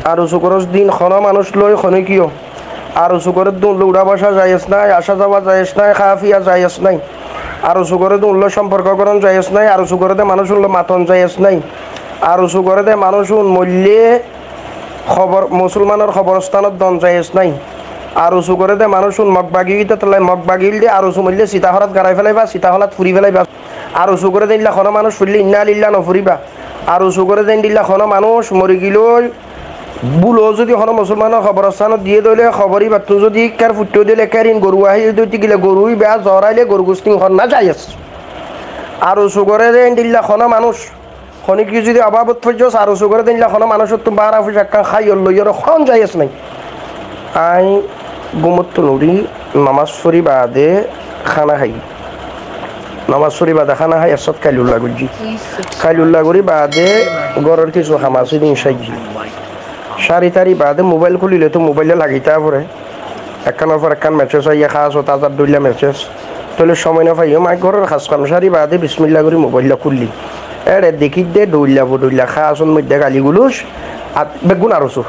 আর উঁচু করস দিন খন মানুষ লই খনে কিয় আর উঁচু করে দুনলে উড়া বসা যাইস নাই, আসা যাওয়া যাইস নাই, খাওয়া ফিয়া যাইস নাই। আর উঁচু করে দুনলে সম্পর্ককরণ যাইস নাই, আর উঁচু করে মানুষ উনলে মাতন যাইস নাই। আর উঁচু করে মানুষ মূল্যে খবর মুসলমানের খবরস্থানত দন যাইস নাই। আর উঁচু করে মানুষ মগ বাগিতে তোলাই মগ বাগিল দিয়ে আর উঁচু মূল্যে সীতাহরাত গাড়াই ফেলাইবা, সীতাহরাত ফুরি ফেলাইবা। আর উঁচু করে দিল্লা খন মানুষ ফুরলে ইন্না লিল্লা নফুরিবা। আর উঁচু করে দিল্লা খন মানুষ মরি গিলই বুলো যদি হন মুসলমানের খবরস্থানত দিয়ে দিলে খবরই বাতু যদি কার ফুটো দিলে কারিন গরু আহি যদি গিলে গরুই বেয়া জরাইলে গরু গোস্তি হন না যাই আছে। আর উঁচু করে দিল্লা খন মানুষ খনি কি যদি অভাবত ফজস আর উঁচু করে দিল্লা খন মানুষ তো বারা ফুসাক্কা খাই লইয়ার খন যাই আছে নাই। আই গুমত্ত নুরি নামাজ পড়ি বাদে খানা খাই, নামাজ পড়ি বাদে খানা খাই এসত কাইলুল্লাহ গুজি কাইলুল্লাহ করি বাদে গড়ের কিছু হামাসি দিন সাইজি সারি তারি বাদে মোবাইল খুলিলে তো মোবাইলে লাগিতা পরে একখানোর পর একখান মেসেজ আইয়া খাস ও তাজার দইলা মেসেজ তাহলে সময় না পাইও মাই ঘরের খাস কাম সারি বাদে বিসমিল্লা করি মোবাইলটা খুললি এরে দেখি দে দইলা খাসন মধ্যে গালিগুলোস আর বেগুন আরসু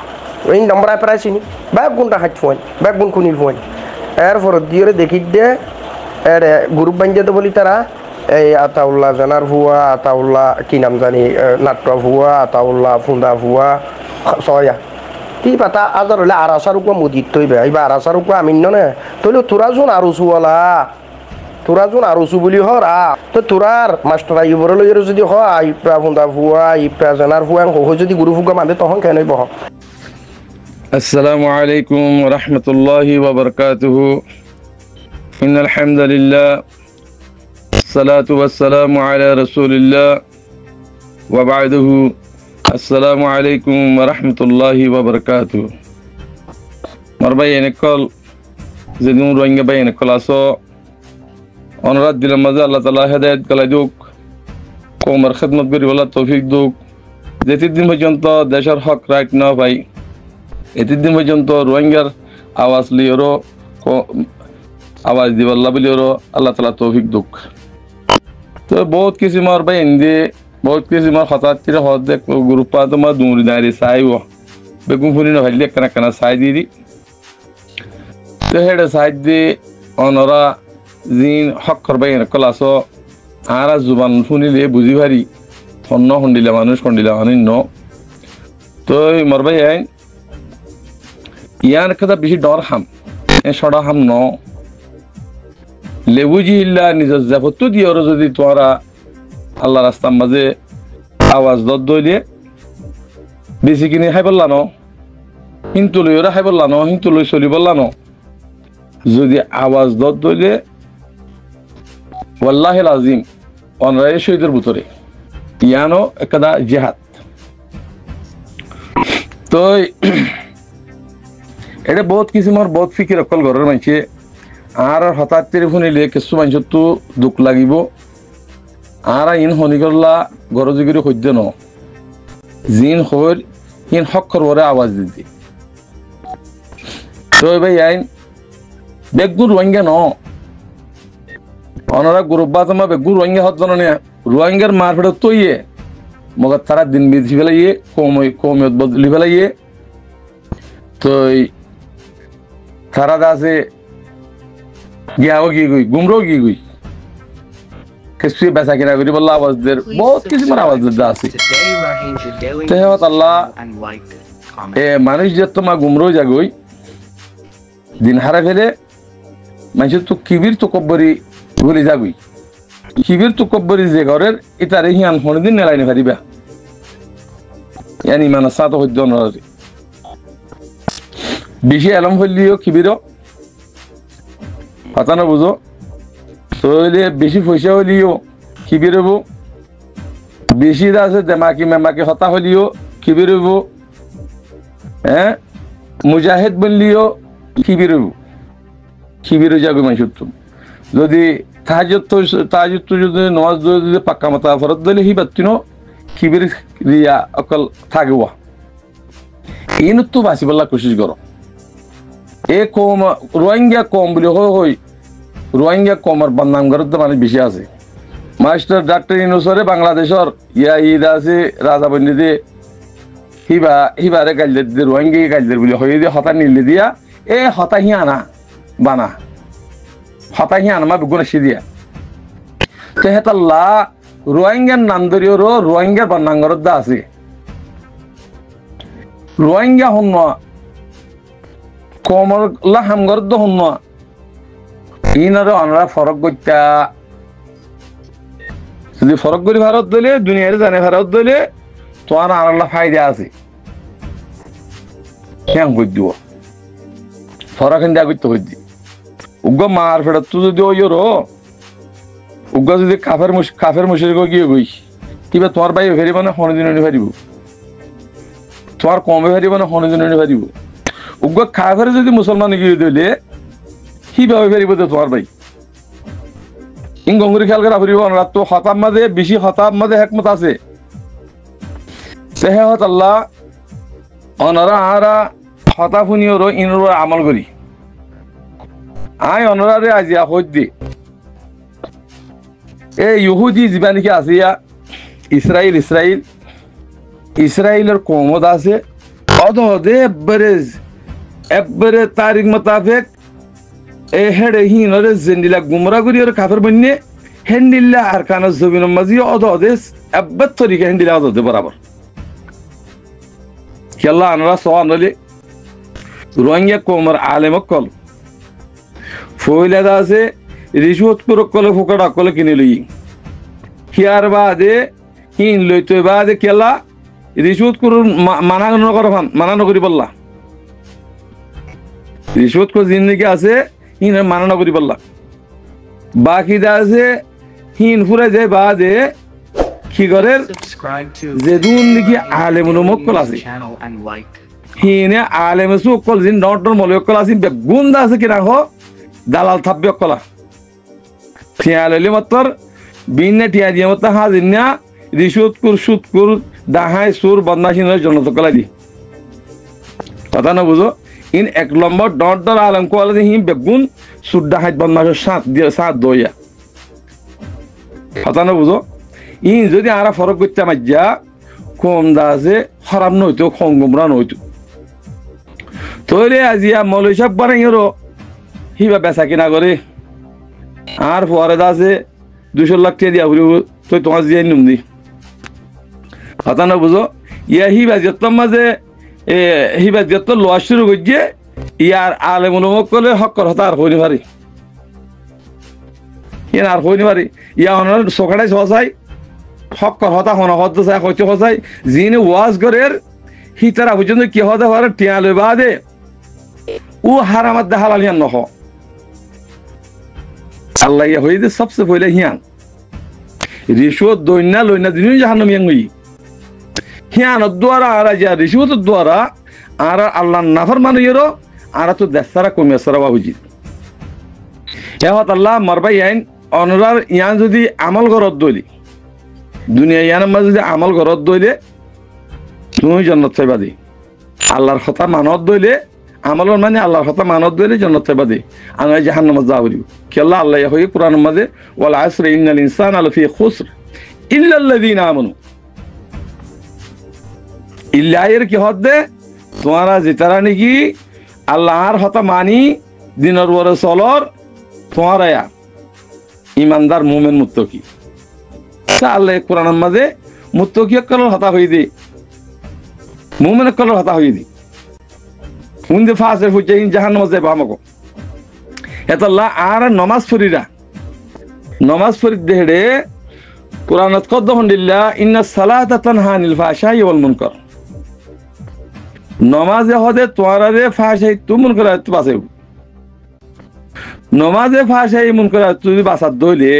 এই নম্বর প্রায় চিনি বেগুনটা খাই ফোন বেগুন খুনিল ফোন এরপর দিয়ে দেখি দে এর গ্রুপ বাঞ্জাতে বলি তারা এই আতাউল্লাহ জানার ভুয়া, আতাউল্লাহ কি নাম জানি নাট্য ভুয়া, আতাউল্লাহ ফুন্দা ভুয়া সয়া কি পাতা আজার হলে আর আসার উপর মুদিত তৈবে এইবার আর আসার উপর আমি নে তৈলে তোরা যোন আরুচুওয়ালা তোরা যোন আরুচু বুলি হরা তো তোরার মাস্টার আইবরে লই যদি হ আইপ্রা ফুন্দা ভুয়া আইপ্রা জানার ভুয়া যদি গুরু ফুগা মানতে তখন কেন বহ। السلام عليكم ورحمة الله وبركاته. إن الحمد لله الصلاة والسلام على رسول الله وبعده السلام عليكم ورحمة الله وبركاته. مربعين كل زدون روينج بين كلاسو أنراد دل مزال الله تعالى هداية كلادوك كومر خدمة بري ولا توفيق دوك যেতে দিন পর্যন্ত দেশের হক রাইট না পাই এতদিন পর্যন্ত রোহিঙ্গার আওয়াজ লিওরও আওয়াজ দিবাল্লা বলিওরও আল্লাহ তালা তৌফিক দুঃখ তো বহুত কিছু মার ভাই হিন্দি বহুত কিছু মার হতাত্তিরে হত দেখ গ্রুপা তোমার দুমরি দাঁড়িয়ে চাইও বেগুন ফুনি না ভাইলে একখানা একখানা চাই দিয়ে দি তো হেডে চাই দিয়ে অনরা জিন হক করবাই ক্লাস আর জুবান শুনিলে বুঝি পারি অন্য খন্ডিলা মানুষ খন্ডিলা অন্য তো মরবাই আইন ইয়ান কথা বেশি ডর হাম সড়া হাম ন লেবুজি ইল্লা নিজের জাফতো দিয়ে যদি তোমরা আল্লাহ রাস্তার মাঝে আওয়াজ দর দইলে বেশি কিনে খাই বললা ন কিন্তু লই ওরা খাই বললা ন কিন্তু লই চলি বললা ন যদি আওয়াজ দর দইলে ওয়াল্লাহিল আজিম অনরাই শহীদের ভিতরে ইয়ানো একটা জিহাদ তো এটা বহুত কিছু আমার বহুত ফিকির অকল ঘরের মানুষে আর হঠাৎ শুনিলে কিছু মানুষের তো দুঃখ লাগিব আর ইন শনি করলা ঘর যুগির সহ্য ন জিন হর ইন হক্ষর বরে আওয়াজ দিদি তো ভাই আইন বেগুন রোহিঙ্গা ন অনারা গুরুব্বা তোমার বেগুন রোহিঙ্গা হত জানো রোহিঙ্গার মারফেট তৈয়ে মগর তারা দিন বিধি ফেলাইয়ে কমিয়ত বদলি ফেলাইয়ে তো তারা আছে গিয়াও কি গই গুমরো কি গই কিছু বেচা কিনা করি বললা আওয়াজ দের বহুত কিছু মানে আওয়াজ দের আছে তে হত আল্লাহ এ মানুষ যে তোমার গুমরো যাগই দিন হারা ফেলে মানুষ তো কিবির তো কব্বরি ভুলি যাগই কিবির তো কব্বরি যে ঘরের ইতারে হিয়ান কোনদিন নেলাইনি পারিবা ইয়ানি মানে সাত হইদ নরে বেশি এলম হইলিও কিবিরও কথা না বুঝো তো বেশি পয়সা হইলিও কিবির হবো বেশি আছে দেমাকি মেমাকি হতা হইলিও কিবির হবো হ্যাঁ মুজাহিদ বললিও কিবির হবো কিবির যাবে মানুষ যদি তাহাজ্জুদ যদি নামাজ যদি পাক্কা মতো ফরজ দিলে হি বাতিনো কিবির রিয়া অকল থাকবা ইনো তো বাসি বললা কোশিশ করো এ কম রোহিঙ্গা কম বলে হই রোহিঙ্গা কমর বদনাম করার তো মানুষ বেশি আছে মাস্টার ডাক্তার ইনুসরে বাংলাদেশের ইয়া ঈদ আছে রাজা বন্দিতে হিবারে গাইলে দিয়ে রোহিঙ্গি গাইলে বলে হয়ে দিয়ে হতা নিলে দিয়া এ হতা হি আনা বানা হতা হি আনা মা বেগুন এসে দিয়া তো হেতাল্লা রোহিঙ্গার নাম ধরিও রোহিঙ্গার বান্নাঙ্গর দা আছে রোহিঙ্গা হন্য কমরলা হামগর দ হন্য ইনারে অনরা ফরক গইতা যদি ফরক করি ভারত দলে দুনিয়ারে জানে ভারত দলে তোমার আল্লাহ ফায়দা আছে কেন কই দিব ফরক হিন্দা করতে হইদি উগ্র মার ফেরত তুই যদি ওই উগ্র যদি কাফের মুশরিক গিয়ে গইস কিবা তোমার ভাই ফেরিব না হনদিন ফারিব তোমার কমে ফারিব না হনদিন ফারিব উগ্র কাফের যদি মুসলমান গিয়ে দিলে কিভাবে ফেরিব তোমার ভাই ইন গঙ্গুরি খেয়াল করা ফুরিব না তো হতাব মাঝে বেশি হতাব মাঝে একমত আছে সেহে হত আল্লাহ অনরা আরা হতা ফুনিওর ইনর আমল করি আই অনরারে আজিয়া হইত দি এই ইহুদি যিবা নাকি আসিয়া ইসরায়েলের কমত আছে অদে একবারে তারিখ মোতাবেক এ হেডে হিনরে জেন্ডিলা গুমরা করি ওর কাফের বন্যে হেন্ডিল্লা আর কানা জমিন মাঝি অদে একবার তরিকা হেন্ডিলা অদে বরাবর খেলা আনরা সহ আনলে রোহিঙ্গা কোমর আলেম কল ফইলাদা আছে রিশুত করে কলে ফুকড়া কলে কিনে লই হিয়ার বাদে হিন লইতে বাদে কেলা রিশুত করে মানা নকরি বললা রিশুত করে জিন্দগি আছে হিন মানা নকরি বললা বাকি দা আছে হিন ফুরে যায় বাদে কি করে যেদুন দেখি আলেম নমকল আছে হিনে আলেম সুকল জিন ডটর মলকল আছে বেগুন্দা আছে কিনা হো দালাল থাকবে কলা ঠিয়া লইলে মাত্র বিনে ঠিয়া দিয়ে মতো হাজিনা রিসুত কুর দাহাই সুর বদমাসিন জনত কলা দি কথা না বুঝো ইন এক নম্বর ডটর আলেম কলা হি বেগুন সুর দাহাই বদমাসের সাত দইয়া কথা না বুঝো ইন যদি আরা ফরক করতে মাজ্জা কম দা আছে খারাপ নইতো খঙ্গমরা নইতো তৈলে আজিয়া মৌলই সাহেব বানাইরো হিবা বেচা কিনা করে আর পরে আছে 200 লাখ টাকা দিয়া ঘুরিব তুই তোমার জিয়াই নুম দি কথা না বুঝো ইয়া হিবা যত মাঝে হিবা যত লোয়া শুরু করছে ইয়ার আলেম উলমক করলে হকর হতা আর হইনি পারি ইয়ার আর হইনি পারি ইয়া অনার সকালে সসাই হকর হতা হন হত চাই হইতে হসাই যিনি ওয়াজ করের হিতারা পর্যন্ত কি হতে পারে টিয়া লই বাদে ও হারামাত দে হালাল হিয়ান নহ আল্লাহ ইয়া হইতে সবচেয়ে পहिले হিয়ান রিশওয়াত দইনা লইনা দিনই জাহান্নাম ইয়াং হই হিয়ান দ্বারা আর যা রিশওয়াত দ্বারা আর আল্লাহ নাফরমানি ইরো আর তো দেশারা কমে সারা বাবুজি এহত আল্লাহ মারবাই আইন অনরার ইয়ান যদি আমল গরত দইলি দুনিয়া ইয়ান মাঝে যদি আমল গরত দইলে তুমি জান্নাত চাইবা দি আল্লাহর কথা মানত দইলে আমলর মানে আল্লাহর কথা মানত দইলে জান্নাত চাইবা দি আমি জাহান্নামে যাবরি কেল্লা আল্লাহ হই কুরআন মাঝে ওয়াল আসর ইন্নাল ইনসানা লাফি খুসর ইল্লা আল্লাযিনা আমানু ইল্লা এর কি হদে তোমারা যেতারা নাকি আল্লাহর কথা মানি দিনের পরে চলর তোমারা ইমানদার মুমিন মুত্তাকি আল্লাহ কোরআনের মাঝে মুত্তাকি কলর হতা হই দি মুমিন কলর হতা হই দি উনদে ফাসে ফুচে ইন জাহান্নামে যাবে আমাকে এতাল্লাহ আর নামাজ পড়ি দেহড়ে কোরআনত কদ্দহন্দিল্লাহ ইন্নাস সালাতা তানহা আনিল ফাহশাই ওয়াল মুনকার নমাজে হদে তোয়ারে ফাহশাই তু মুনকার তু বাসে নমাজে ফাহশাই মুনকার তুই বাসাত দইলে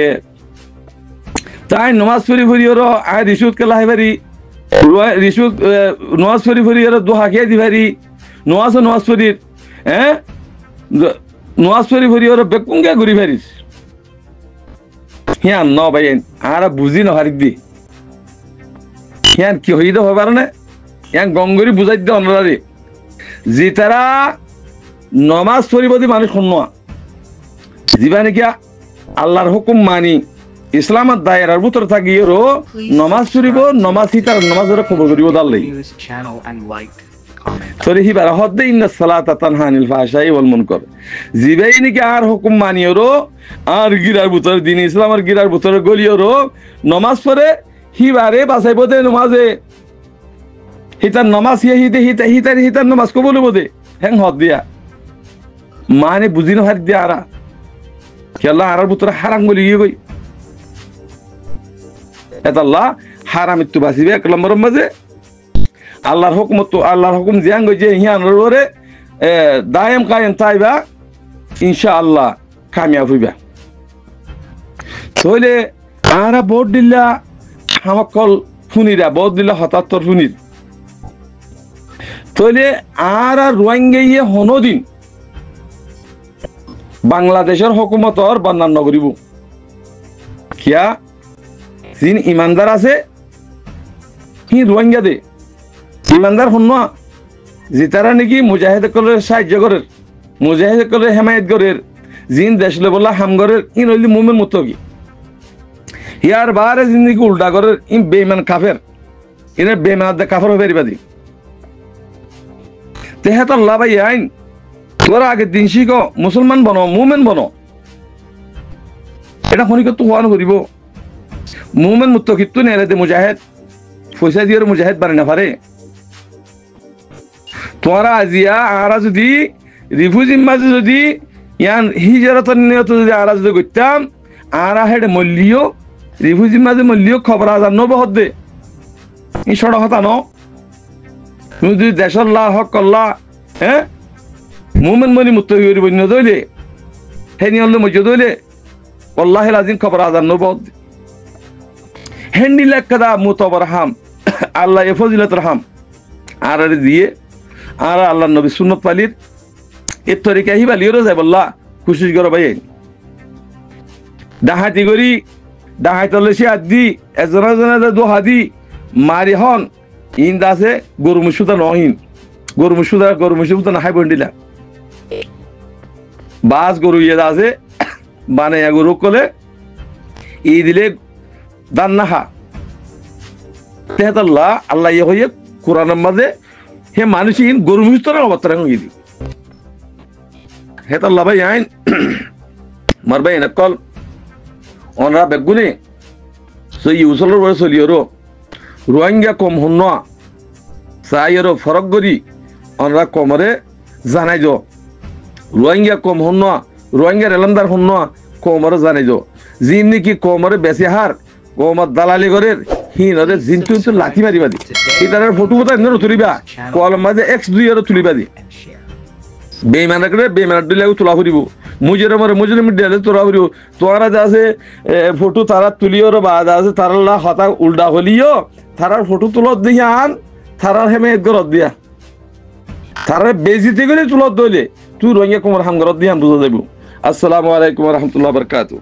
তাই নমাজ পড়ি ওর আয় রিসুত কে লাহে পারি রিসুত নমাজ পড়ি ওর দোহা খেয়ে দি পারি নমাজ পড়ি হ্যাঁ নমাজ পড়ি ওর বেকুঙ্গে ঘুরি পারিস হিয়ান ন ভাই আর বুঝি ন হারিক দি হিয়ান কি হইতে হবে পারে না ইয়ান গঙ্গরি বুঝাই দে অনরারে যে তারা নমাজ পড়িব দি মানুষ শুনোয়া যিবা নাকি আল্লাহর হুকুম মানি ইসলামের দায়েরার ভিতর থাকিয়েরও নমাজ চুরিব, নমাজ হিতার নমাজের খবর করিব দাল্লাই News channel and like, comment. তোরে হিবার হদ্দে ইন্না সালাতা তানহা আনিল ফাহশাই ওয়াল মুনকার জিবাই নাকি আর হুকুম মানিয়রো আর গিরার ভিতর দিন ইসলামের গিরার ভিতরে গলিয়রো নমাজ পড়ে হিবারে বাসাইব দে নমাজে হিতার নমাজ হিতার নমাজ কবুল বদে হ্যাং হদ দিয়া মানে বুঝি না হার দিয়া আরা খেলা আরার ভিতরে হারাম বলি গিয়ে গই এতাল্লাহ হারাম ইত্তু বাসিবে এক নম্বরের মাঝে আল্লাহর হুকুমত আল্লাহর হুকুম জিয়াং গই যে হিয়ানোর ওরে দায়েম কায়েম তাইবা ইনশাআল্লাহ কামিয়াব হইবা তাহলে আরা ভোট দিলা হামকল ফুনিরা ভোট দিলা 77 ফুনির তাহলে আরা রোহিঙ্গাইয়ে হনদিন বাংলাদেশের হুকুমতর বান্নান নগরিব কিয়া যিন ইমানদার আছে হি রোহিঙ্গা দে ইমানদার হন না যে তারা নাকি মুজাহিদ করে সাহায্য করে মুজাহিদ করে হেমায়ত করে জিন দেশলে বলা হাম করে ইন হইলি মুমিন মুত্তাকি ইয়ার বারে জিন্দিগি উল্টা করে ইন বেঈমান কাফের ইনে বেঈমান দে কাফের হইবে বাদি তেহাত আল্লাহ ভাই আইন তোরা আগে দিন শিখো মুসলমান বনো মুমিন বনো এটা খনিক তো হওয়ানো করিব মুমিন মুত্তাকি তো নেলে দে মুজাহিদ পয়সা দিয়ে মুজাহিদ বানাই না পারে তোরা আজিয়া আরা যদি রিফিউজির মাঝে যদি ইয়ান হিজরতের নিয়ত যদি আরা যদি করতাম আরা হেডে মল্লিও রিফিউজির মাঝে মল্লিও খবর আজার নব হদ্দে এই সড় হতা ন তুমি যদি দেশের লা হক করলা হ্যাঁ মুমিন মনি মুত্ত হইব ন দইলে হে নিয়লে মজ্জ দইলে আল্লাহ লাজিম খবর আজার নব হদ্দে হেন্ডি লেখা মুতবর হাম আল্লাহ এ ফজিলত রহাম আর দিয়ে আর আল্লাহ নবী সুন্নত পালির এর তরিকা হি বালিও যায় বললা খুশি করো ভাই ডাহাতি করি ডাহাইতলে সে আদি এজনে দু হাদি মারি হন ইন্দা আছে গরু মুসুদা নহীন গরু মুসুদা নাহাই বন্ডিলা বাস গরু ইয়ে আছে বানাইয়া গরু কলে ই দিলে দান নাহা তেহাতাল্লাহ আল্লাহ ইয়ে হইয়ে কোরআনের মাঝে হে মানুষ গরু মুস্তরা অবতার গিয়ে হেতাল্লাহ ভাই আইন মারবাই নকল অনরা বেগুনে সই ইউসলের বড় চলিয়রো রোহিঙ্গা কম হন চাইয়েরও ফরক গরি অনরা কমরে জানাই যো রোহিঙ্গা কম হন রোহিঙ্গার এলামদার হন কমরে জানাই যো জিন নাকি কমরে বেশি হার কমর দালালি করে হিনরে জিনটু লাঠি মারিবা দি ইতার ফটো ফটো এনে তুলিবা কলম মাঝে X2 এর তুলিবা দি বেইমান করে বেইমান দিলেও তোলা ফুরিব মুজরে মরে মুজরে মিডিয়ালে তোলা ফুরিব তোরা যা আছে ফটো তারা তুলিওর বাদ আছে তারা হতা উল্টা হলিও তারার ফটো তুলত দিয়া আন তারার হেমেত গরত দিয়া তারার বেজিতে গেলে তুলত দইলে তুই রোহিঙ্গা কোমর হাম গরত দিয়া বুঝা যাইব আসসালামু আলাইকুম ওয়া রাহমাতুল্লাহি ওয়া বারাকাতুহু